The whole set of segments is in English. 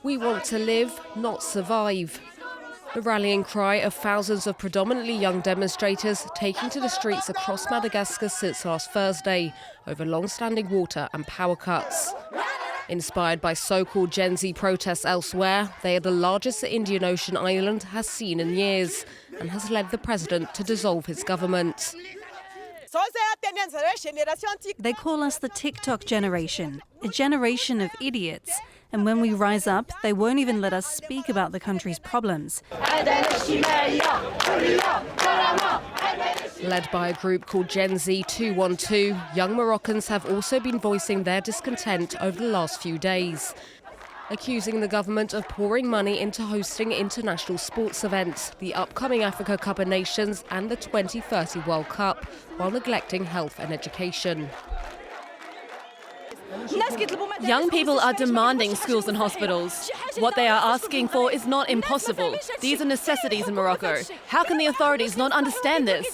We want to live, not survive. The rallying cry of thousands of predominantly young demonstrators taking to the streets across Madagascar since last Thursday over long-standing water and power cuts. Inspired by so-called GenZ protests elsewhere, they are the largest the Indian Ocean island has seen in years and has led the president to dissolve his government. They call us the TikTok generation, a generation of idiots. And when we rise up, they won't even let us speak about the country's problems. Led by a group called GenZ 212, young Moroccans have also been voicing their discontent over the last few days, accusing the government of pouring money into hosting international sports events, the upcoming Africa Cup of Nations and the 2030 World Cup, while neglecting health and education. Young people are demanding schools and hospitals. What they are asking for is not impossible. These are necessities in Morocco. How can the authorities not understand this?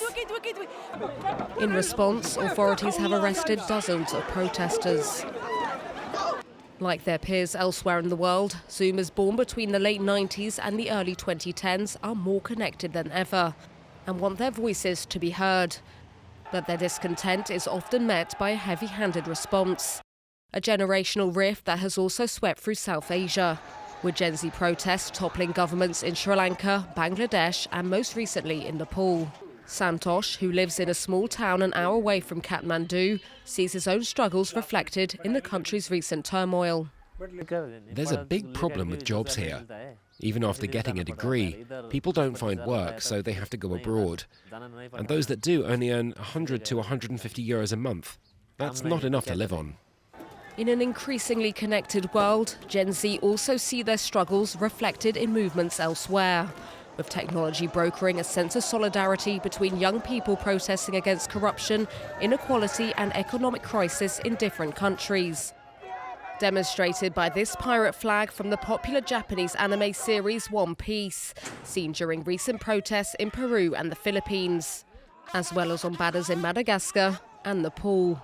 In response, authorities have arrested dozens of protesters. Like their peers elsewhere in the world, Zoomers born between the late 90s and the early 2010s are more connected than ever and want their voices to be heard. But their discontent is often met by a heavy-handed response. A generational rift that has also swept through South Asia, with GenZ protests toppling governments in Sri Lanka, Bangladesh and most recently in Nepal. Santosh, who lives in a small town an hour away from Kathmandu, sees his own struggles reflected in the country's recent turmoil. There's a big problem with jobs here. Even after getting a degree, people don't find work, so they have to go abroad. And those that do only earn 100 to 150 euros a month. That's not enough to live on. In an increasingly connected world, GenZ also see their struggles reflected in movements elsewhere, with technology brokering a sense of solidarity between young people protesting against corruption, inequality and economic crisis in different countries. Demonstrated by this pirate flag from the popular Japanese anime series One Piece, seen during recent protests in Peru and the Philippines, as well as on banners in Madagascar and Nepal.